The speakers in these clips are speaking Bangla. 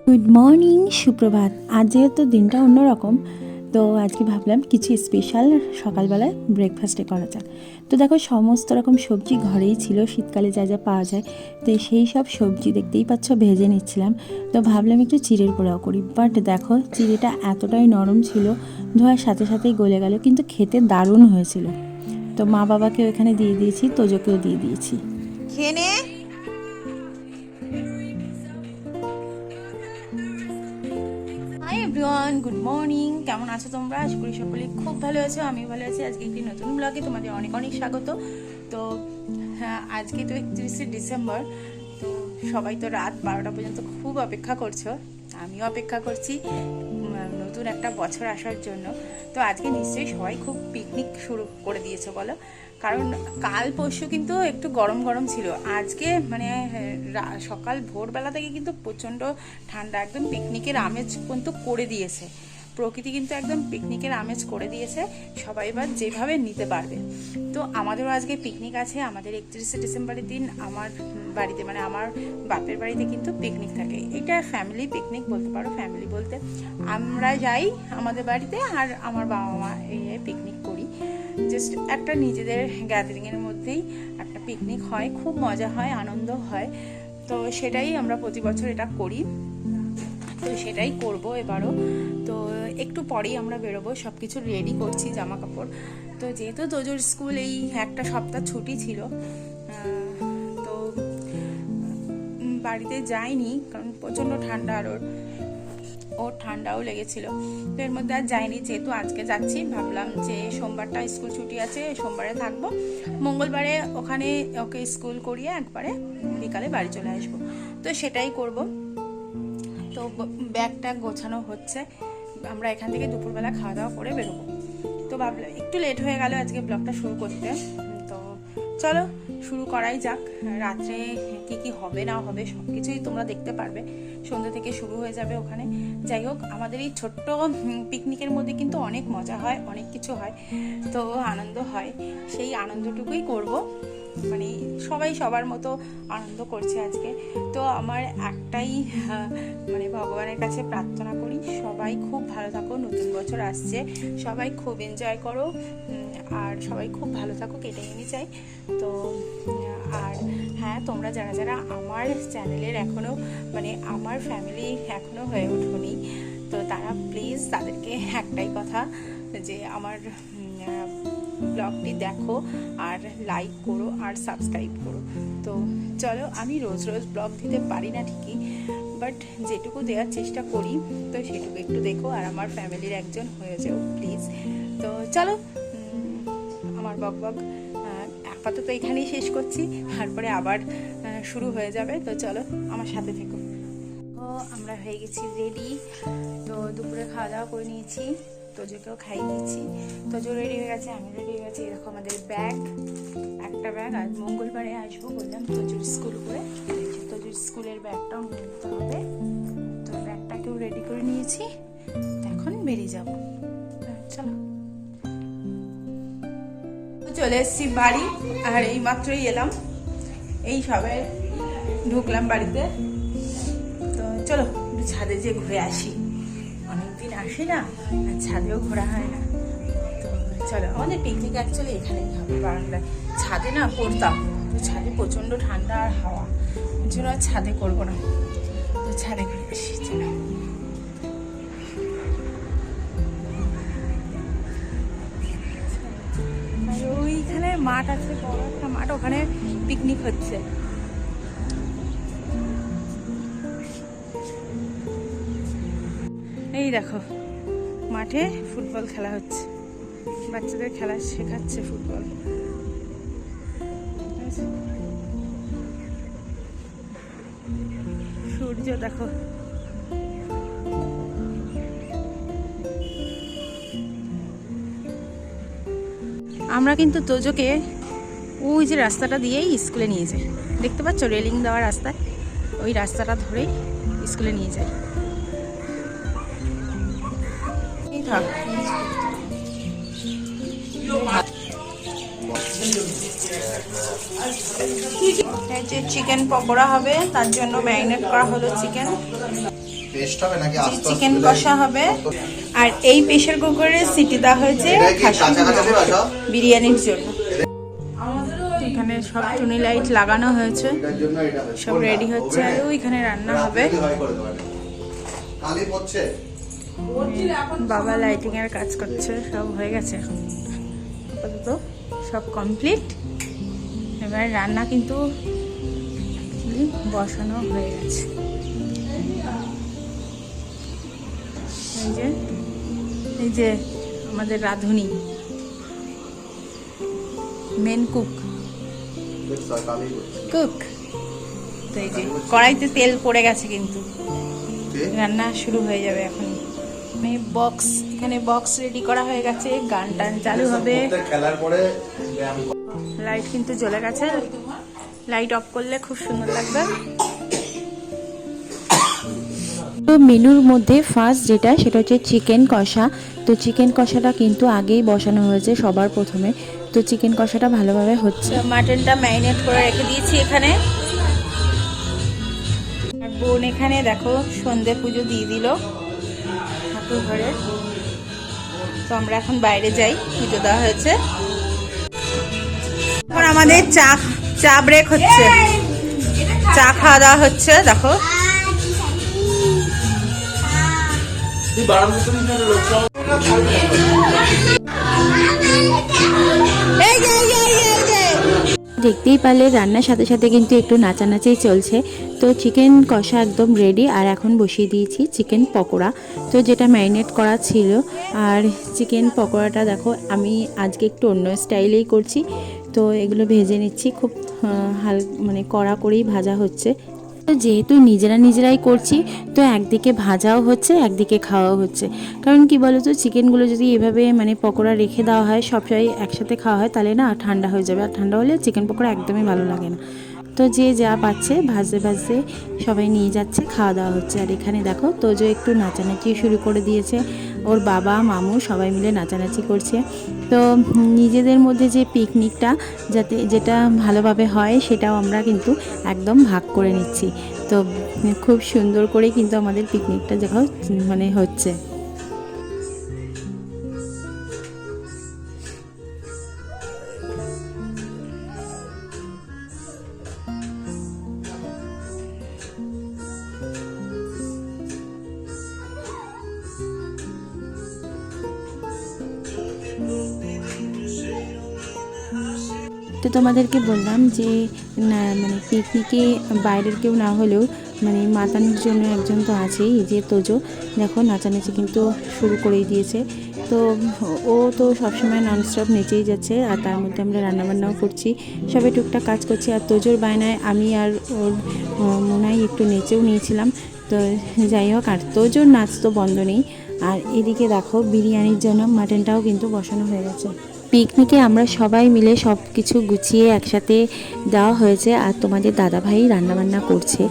গুড মর্নিং, সুপ্রভাত। আজ যেহেতু দিনটা অন্যরকম, তো আজকে ভাবলাম কিছু স্পেশাল সকালবেলায় ব্রেকফাস্টে করা যাক। তো দেখো, সমস্ত রকম সবজি ঘরেই ছিল, শীতকালে যা যা পাওয়া যায়। তো সেই সব সবজি দেখতেই পাচ্ছ ভেজে নিচ্ছিলাম। তো ভাবলাম একটু চিড়ের পোড়াও করি, বাট দেখো চিড়েটা এতটাই নরম ছিল, ধোয়ার সাথে সাথেই গলে গেল, কিন্তু খেতে দারুণ হয়েছিল। তো মা বাবাকেও এখানে দিয়ে দিয়েছি, তোজোকেও দিয়ে দিয়েছি। খেয়ে নে। Hi everyone, good morning. কেমন আছো তোমরা? আশা করি সকলেই খুব ভালো আছো, আমিও ভালো আছি। আজকে একটি নতুন ব্লগে তোমাদের অনেক অনেক স্বাগত। তো হ্যাঁ, আজকে তো 31শে ডিসেম্বর। তো সবাই তো রাত 12টা পর্যন্ত খুব অপেক্ষা করছো, আমিও অপেক্ষা করছি নতুন একটা বছর আসার জন্য। তো আজকে নিশ্চয়ই সবাই খুব পিকনিক শুরু করে দিয়েছো বলো, কারণ কাল পরশু কিন্তু একটু গরম গরম ছিল। আজকে মানে সকাল ভোরবেলা থেকে কিন্তু প্রচণ্ড ঠান্ডা, একদম পিকনিকের আমেজ কিন্তু করে দিয়েছে প্রকৃতি, কিন্তু একদম পিকনিকের আমেজ করে দিয়েছে। সবাই এবার যেভাবে নিতে পারবে। তো আমাদেরও আজকে পিকনিক আছে। আমাদের 31শে ডিসেম্বরের দিন আমার বাড়িতে, মানে আমার বাপের বাড়িতে কিন্তু পিকনিক থাকে। এটা ফ্যামিলি পিকনিক বলতে পারো। ফ্যামিলি বলতে আমরা যাই আমাদের বাড়িতে, আর আমার বাবা মা এই পিকনিক করি। জাস্ট একটা নিজেদের গ্যাদারিংয়ের মধ্যেই একটা পিকনিক হয়, খুব মজা হয়, আনন্দ হয়। তো সেটাই আমরা প্রতি বছর এটা করি, তো সেটাই করব এবারও। তো একটু পরেই আমরা বেরোবো, সব কিছু রেডি করছি, জামা কাপড়। তো যেহেতু তোজোর স্কুল এই একটা সপ্তাহ ছুটি ছিল, তো বাড়িতে যাইনি, কারণ প্রচণ্ড ঠান্ডা, আর ওর ঠান্ডাও লেগেছিল। তো এর মধ্যে আর যাইনি। যেহেতু আজকে যাচ্ছি, ভাবলাম যে সোমবারটা স্কুল ছুটি আছে, সোমবারে থাকবো, মঙ্গলবারে ওখানে ওকে স্কুল করিয়ে একবারে বিকালে বাড়ি চলে আসবো। তো সেটাই করব। তো ব্যাগটা গোছানো হচ্ছে, আমরা এখান থেকে দুপুরবেলা খাওয়া দাওয়া করে বেরোবো। তো ভাবলাম একটু লেট হয়ে গেল আজকে ব্লগটা শুরু করতে। তো চলো শুরু করাই যাক। রাত্রে কি কি হবে না হবে সব কিছুই তোমরা দেখতে পারবে, সন্ধ্যা থেকে শুরু হয়ে যাবে ওখানে। যাই হোক, আমাদের এই ছোট্ট পিকনিকের মধ্যে কিন্তু অনেক মজা হয়, অনেক কিছু হয়, তো আনন্দ হয়। সেই আনন্দটুকুই করব, মানে সবাই সবার মতো আনন্দ করছে আজকে। তো আমার একটাই মানে ভগবানের কাছে প্রার্থনা করি, সবাই খুব ভালো থাকো, নতুন বছর আসছে, সবাই খুব এনজয় করো, আর সবাই খুব ভালো থাকো, এটাই আমি চাই। তো আর হ্যাঁ, তোমরা যারা যারা আমার চ্যানেলের এখনও, মানে আমার ফ্যামিলি এখনও হয়ে ওঠোনি, তো তারা প্লিজ, তাদেরকে একটাই কথা, যে আমার ব্লগটি দেখো, আর লাইক করো, আর সাবস্ক্রাইব করো। তো চলো, আমি রোজ রোজ ব্লগ দিতে পারি না ঠিকই, বাট যেটুকু দেওয়ার চেষ্টা করি, তো সেটুকু একটু দেখো, আর আমার ফ্যামিলির একজন হয়ে যাও প্লিজ। তো চলো, আমার বক আপাতত এখানেই শেষ করছি, তারপরে আবার শুরু হয়ে যাবে। তো চলো, আমার সাথে থেকো। তো আমরা হয়ে গেছি রেডি। তো দুপুরে খাওয়া দাওয়া করে নিয়েছি, তোজোকেও খাইয়ে দিচ্ছি। তোজো রেডি হয়ে গেছে, আমি রেডি হয়ে গেছি। এরকম আমাদের ব্যাগ, একটা ব্যাগ। আজ মঙ্গলবারে আসবো বললাম তোজোর স্কুল করে, তোজোর স্কুলের ব্যাগটাও নিয়ে নিতে হবে। তো ব্যাগটাকেও রেডি করে নিয়েছি, এখন বেরিয়ে যাব। চলো, চলে এসেছি বাড়ি, আর এই মাত্রই এলাম, এই সবে ঢুকলাম বাড়িতে। তো চলো একটু ছাদে যেয়ে ঘুরে আসি, অনেকদিন আসি না, আর ছাদেও ঘোরা হয় না। তো চলো, আমাদের পিকনিক অ্যাকচুয়ালি এখানেই হবে, বারান্দায়। ছাদে না করতাম, তো ছাদে প্রচণ্ড ঠান্ডা আর হাওয়া, ওই জন্য আর ছাদে করবো না। তো ছাদে ঘুরে আসি, চলো। ওইখানে মাঠ আছে, বড় একটা মাঠ, ওখানে পিকনিক হচ্ছে। এই দেখো, মাঠে ফুটবল খেলা হচ্ছে, বাচ্চাদের খেলা শেখাচ্ছে ফুটবল। সূর্য দেখো, আমরা কিন্তু তোজোকে ওই যে রাস্তাটা দিয়েই স্কুলে নিয়ে যাই, দেখতে পাচ্ছ রেলিং দেওয়া রাস্তায়, ওই রাস্তাটা ধরেই স্কুলে নিয়ে যাই। এই থাক, এই যে চিকেন পকোড়া হবে, তার জন্য ম্যারিনেট করা হলো চিকেন। পেস্ট হবে নাকি আস্তে আস্তে চিকেন কষা হবে। আর এই প্রেসার কুকারে সিটি দেওয়া হয়েছে বিরিয়ানির জন্য। এখানে সব টুনি লাইট লাগানো হয়েছে, সব রেডি হচ্ছে। আর ওইখানে রান্না হবে। বাবা লাইটিং এর কাজ করছে, সব হয়ে গেছে এখন আপাতত, সব কমপ্লিট। এবার রান্না কিন্তু বসানো হয়ে গেছে। এই যে আমাদের রাঁধুনি, মেন কুক। তো এই যে কড়াইতে তেল পড়ে গেছে, কিন্তু রান্না শুরু হয়ে যাবে এখন। বক্স, এখানে বক্স রেডি করা হয়ে গেছে, গান টান চালু হবে। লাইট কিন্তু জ্বলে গেছে, লাইট অফ করলে খুব সুন্দর লাগবে। তো মেনুর মধ্যে ফার্স্ট যেটা, সেটা হচ্ছে চিকেন কষা। তো চিকেন কষাটা কিন্তু আগেই বসানো হয়েছে সবার প্রথমে। তো চিকেন কষাটা ভালোভাবে হচ্ছে। মাটনটা ম্যারিনেট করে রেখে দিয়েছি এখানে। আর বোন এখানে দেখো সন্ধে পুজো দিয়ে দিল ঠাকুর ঘরে। তো আমরা এখন বাইরে যাই, পুজো দেওয়া হয়েছে। এখন আমাদের চা ব্রেক হচ্ছে, চা খাওয়া দাওয়া হচ্ছে। দেখো দেখতেই পারলে রান্নার সাথে সাথে কিন্তু একটু নাচানাচি চলছে। তো চিকেন কষা একদম রেডি। আর এখন বসিয়ে দিয়েছি চিকেন পকোড়া, তো যেটা ম্যারিনেট করা ছিল। আর চিকেন পকোড়াটা দেখো আমি আজকে একটু অন্য স্টাইলেই করছি। তো এগুলো ভেজে নিচ্ছি, খুব মানে কড়া করেই ভাজা হচ্ছে। তো যেহেতু নিজেরাই করছি, তো একদিকে ভাজাও হচ্ছে, একদিকে খাওয়াও হচ্ছে। কারণ কি বলতো, চিকেনগুলো যদি এভাবে মানে পকোড়া রেখে দেওয়া হয়, সবটাই একসাথে খাওয়া হয়, তাহলে না ঠান্ডা হয়ে যাবে। আর ঠান্ডা হলে চিকেন পকোড়া একদমই ভালো লাগে না। তো যে যা পাচ্ছে ভাজতে ভাজতে সবাই নিয়ে যাচ্ছে, খাওয়া দাওয়া হচ্ছে। আর এখানে দেখো তোজো একটু নাচানাচি শুরু করে দিয়েছে, ওর বাবা মামু সবাই মিলে নাচানাচি করছে। তো নিজেদের মধ্যে যে পিকনিকটা যেটা ভালোভাবে হয়, সেটাও আমরা কিন্তু একদম ভাগ করে নিচ্ছি। তো খুব সুন্দর করে কিন্তু আমাদের পিকনিকটা দেখো মানে হচ্ছে। তো তোমাদেরকে বললাম যে না মানে পিকনিকে বাইরের কেউ না হলেও মানে মাতানোর জন্য একজন তো আছেই, যে তোজো দেখো নাচানাচি কিন্তু শুরু করেই দিয়েছে। তো ও তো সবসময় ননস্টপ নেচেই যাচ্ছে। আর তার মধ্যে আমরা রান্নাবান্নাও করছি, সবাই টুকটাক কাজ করছি। আর তোজোর বায়নায় আমি আর ওর মোনাই একটু নেচেও নিয়েছিলাম। তো যাই হোক, আর তোজোর নাচ তো বন্ধ নেই। আর এদিকে দেখো বিরিয়ানির জন্য মাটনটাও কিন্তু বসানো হয়ে গেছে। পিকনিকে আমরা সবাই মিলে সব কিছু গুছিয়ে একসাথে দেওয়া হয়েছে। আর তোমাদের দাদাভাই রান্নাবান্না করছে।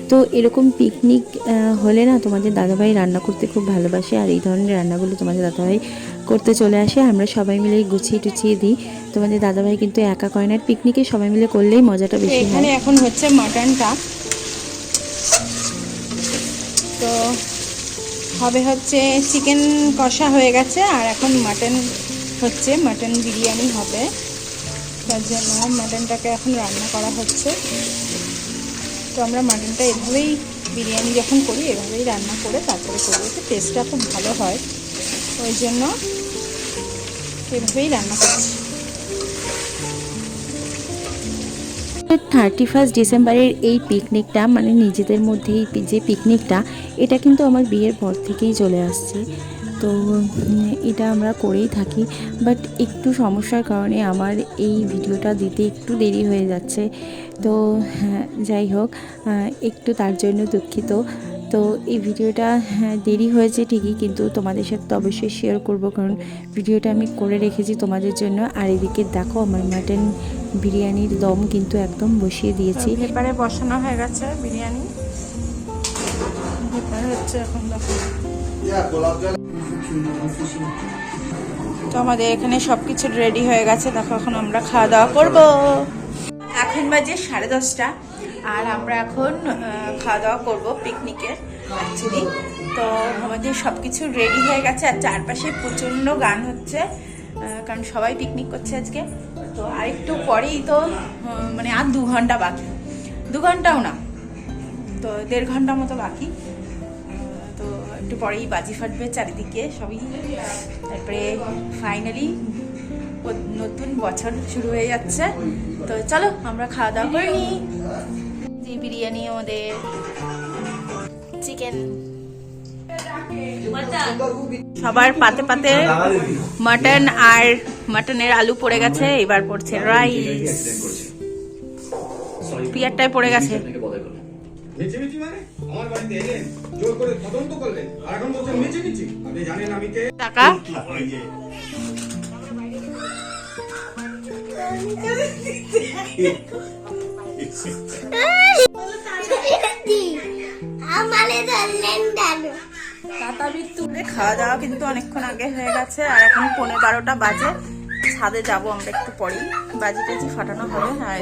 তো এরকম পিকনিক হলে না তোমাদের দাদাভাই রান্না করতে খুব ভালোবাসে। আর এই ধরনের রান্নাগুলো তোমাদের দাদাভাই করতে চলে আসে, আমরা সবাই মিলে গুছিয়ে টুছিয়ে দিই। তোমাদের দাদাভাই কিন্তু একা করে না, পিকনিকে সবাই মিলে করলেই মজাটা বেশি হয়। এখানে এখন হচ্ছে মাটনটা, তো হবে হচ্ছে চিকেন কষা হয়ে গেছে। আর এখন মাটন হচ্ছে, মাটন বিরিয়ানি হবে। তার জন্য মাটনটাকে এখন রান্না করা হচ্ছে। তো আমরা মাটনটা এভাবেই বিরিয়ানি যখন করি এভাবেই রান্না করে তারপরে করি, এতে টেস্টটা খুব ভালো হয়। ওই জন্য এভাবেই রান্না করছি। 31 ডিসেম্বরের এই পিকনিকটা মানে নিজেদের মধ্যেই যে পিকনিকটা, এটা কিন্তু আমার বিয়ের পর থেকেই চলে আসছে। তো এটা আমরা করেই থাকি, বাট একটু সমস্যার কারণে আমার এই ভিডিওটা দিতে একটু দেরি হয়ে যাচ্ছে। তো যাই হোক, একটু তার জন্য দুঃখিত। তো এই ভিডিওটা দেরি হয়েছে ঠিকই, কিন্তু তোমাদের সাথে তো অবশ্যই শেয়ার করব, কারণ ভিডিওটা আমি করে রেখেছি তোমাদের জন্য। আর এদিকে দেখো আমার মাটন বিরিয়ানির দম কিন্তু একদম বসিয়ে দিয়েছি। এবারে বসানো হয়ে গেছে বিরিয়ানি, এবারে হচ্ছে এখন দেখো তো আমাদের এখানে সব কিছু রেডি হয়ে গেছে, দেখো এখন আমরা খাওয়া দাওয়া করব। এখন বাজে 10:30 আর আমরা এখন খাওয়া দাওয়া করব পিকনিকের অ্যাকচুয়ালি। তো আমাদের সব কিছু রেডি হয়ে গেছে আর চারপাশে প্রচণ্ড গান হচ্ছে, কারণ সবাই পিকনিক করছে আজকে। তো আরেকটু পরেই তো মানে আর 2 ঘন্টা বাকি, 2 ঘন্টাও না, তো 1.5 ঘন্টা মতো বাকি। তো একটু পরেই বাজি ফাটবে চারিদিকে সবই, তারপরে ফাইনালি নতুন বছর শুরু হয়ে যাচ্ছে। তো চলো আমরা খাওয়া দাওয়া করে নিই। যে বিরিয়ানি, আমাদের চিকেন, সবার পাতে পাতে মাটন আর মাটনের আলু পড়ে গেছে, এবার পড়ছে রাইস, পিয়ারটায় পড়ে গেছে। মিছিমিছি মানে আমার বাড়িতে এলেন, জোর করে তদন্ত করলেন, আর এখন বলছেন মিছিমিছি। আপনি জানেন আমি কে? টাকা খাওয়া দাওয়া কিন্তু অনেকক্ষণ আগে হয়ে গেছে আর এখন 11:15 বাজে। ছাদে যাবো আমরা একটু পরেই, বাজি টাজি ফাটানো হবে। আর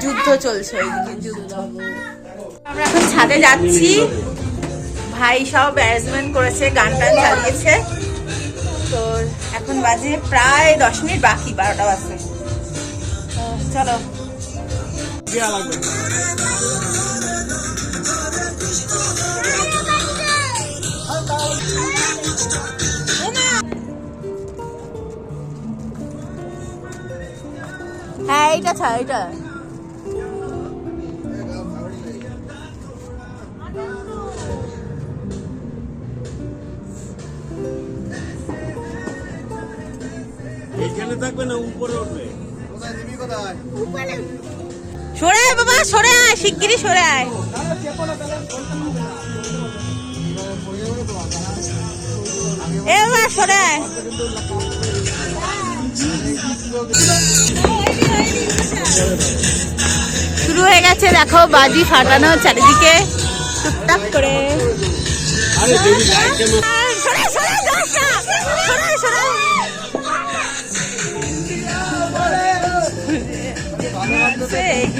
যুদ্ধ চলছে ওইদিকে, যুদ্ধ। আমরা এখন ছাদে যাচ্ছি, ভাই সব অ্যারেঞ্জমেন্ট করেছে, গান টান চালিয়েছে। তো এখন বাজে প্রায় 10 মিনিট বাকি, 12টা বাজে। চলো হ্যাঁ এইটা ছাড়, এইটা এখানে থাকবে না উপরে উঠবে? সরে আয় বাবা, সরে আয়, শিগগিরই সরে আয়। এবার সরে আয়। শুরু হয়ে গেছে, দেখো বাজি ফাটানো চারিদিকে টুকটাক করে। সরে, সরে, দশটা, সরে, সরে।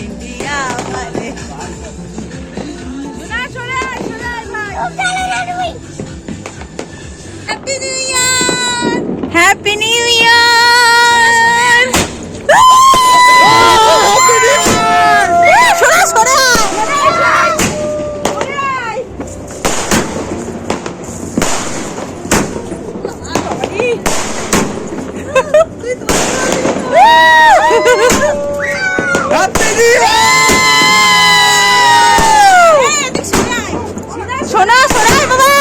ইন্ডিয়া মানে সরে আয়, সরে আয় ভাই। Happy new year, happy new year. সরে, সরে সোনা, সোনাই বাবা।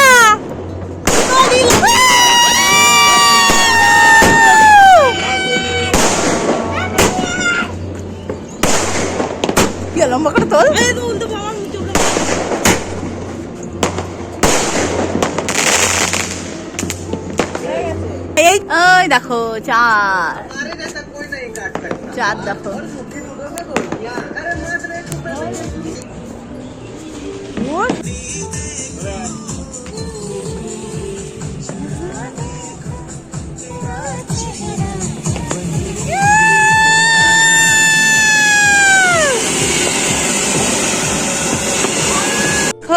কি লম্বা করে তোল। এই ওই দেখো চাঁদ, চাঁদ দেখো।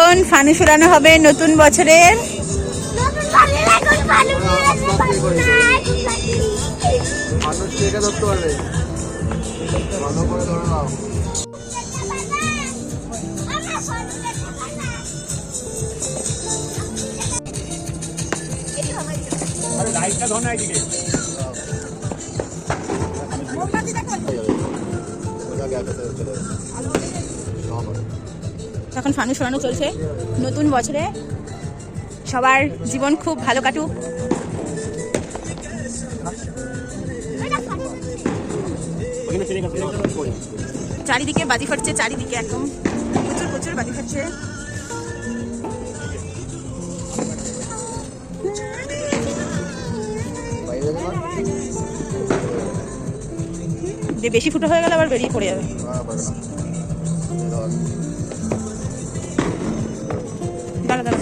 এখন ফানুস উড়ানো হবে নতুন বছরের। এখন ফানুস উড়ানো চলছে নতুন বছরে, সবার জীবন খুব ভালো কাটুক। চারিদিকে বাজি ফাটছে, চারিদিকে একদম প্রচুর প্রচুর বাজি ফাটছে। বেশি ফুটো হয়ে গেলে আবার বেরিয়ে পড়ে যাবে। দাঁড়া দাঁড়া,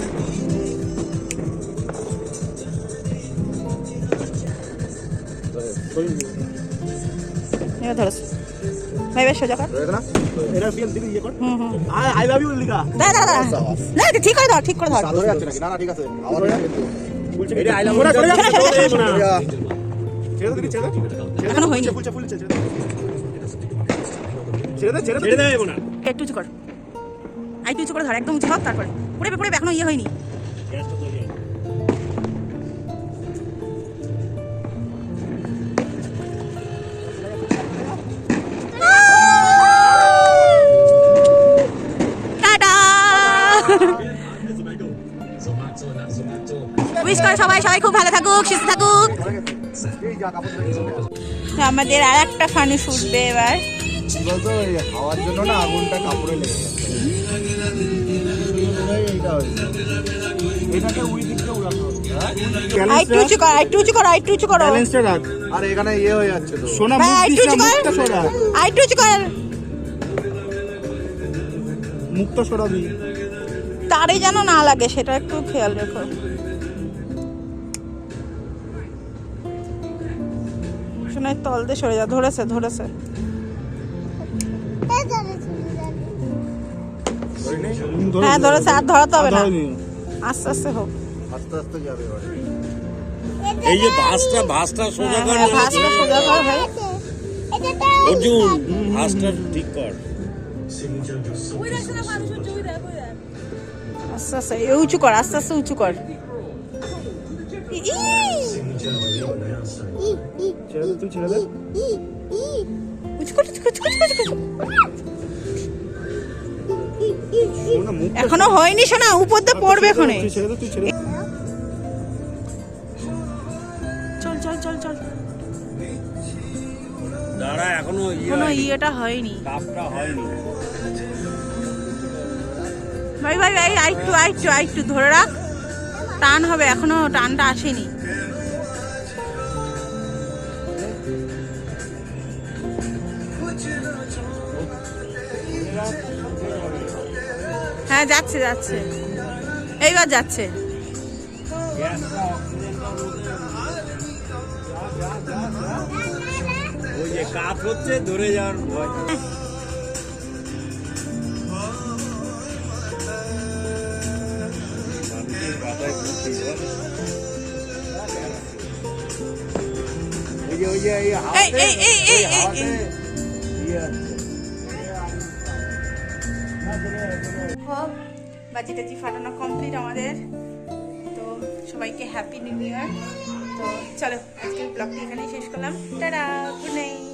এবার ধরেছে ভাই বেশ সোজা কর এটা ফিল দিকে ইয়ে কর হুম আই লাভ ইউ লিখা দাঁড়া না ঠিক করে ধর ঠিক করে ধর ধরে যাচ্ছে নাকি? না না ঠিক আছে আবার বলছে এটা আই লাভ ইউ ছেড়ে দে ছেড়ে দে এখনো হয়নি ফুলছে ফুলছে ছেড়ে দে ছেড়ে দে না একটু উঁচু কর আর একটু উঁচু করে ধর একদম উঁচু হোক তারপরে পুরে পুরে এখনো ইয়ে হয়নি টাটা উইশ কর সবাই সবাই খুব ভালো থাকুক সুস্থ থাকুক এই যা কাপড় ধরে গেছে। আমাদের আর একটা ফানুস উঠবে এবার কি বলতো এই হাওয়ার জন্য না আগুনটা কাপড়ে লেগে গেছে। এইটা হয়েছে। এটাকে উই দিক দিয়ে উড়ানো হবে আইটু উঁচু কর আইটু উঁচু কর আইটু উঁচু করো ব্যালেন্সটা রাখ আর এখানে ইয়ে হয়ে যাচ্ছে তো। সোনা ভাই, মুখ আইটু দিস উঁচু না, কর। মুখটা সরা আইটু উঁচু কর মুখটা সরাবি তারে যেন না লাগে সেটা একটু খেয়াল রেখো শোনাই তল দিয়ে সরে যা ধরেছে ধরেছে হ্যাঁ ধরেছে আর ধরাতে হবে না আস্তে আস্তে হোক আস্তে আস্তে যাবে এবারে। এই যে ভাঁজটা সোজা কর হ্যাঁ ভাঁজটা সোজা কর ভাই অর্জুন ভাঁজটা ঠিক কর আস্তে আস্তে এ উঁচু কর আস্তে আস্তে উঁচু কর ছেড়ে দে তুই ছেড়ে দে উঁচু কর উঁচু কর, উঁচু কর, উঁচু কর, উঁচু কর। সোনা মুখ এখনো হয়নি শোনা উপর দিয়ে পড়বে এখানে তুই ছেড়ে দে তুই ছেড়ে দে চল চল চল চল দাঁড়া এখনো কোনো ইয়েটা হয়নি কাপটা হয়নি ভাই ভাই ভাই আইটু আইটু আইটু ধরে রাখ টান হবে এখনো টানটা আসেনি হ্যাঁ যাচ্ছে যাচ্ছে এইবার যাচ্ছে ওই যে কাপ হচ্ছে ধরে যাওয়ার ভয় মানুষের বাধায় ঘুরতে হয়। ওই যে এই এই এই এই এই এই এই ইয়ে আছে। বাজি টাজি ফাটানো কমপ্লিট আমাদের তো সবাইকে হ্যাপি নিউ ইয়ার তো চলো আজকের ব্লগটি এখানেই শেষ করলাম টাটা গুড নাইট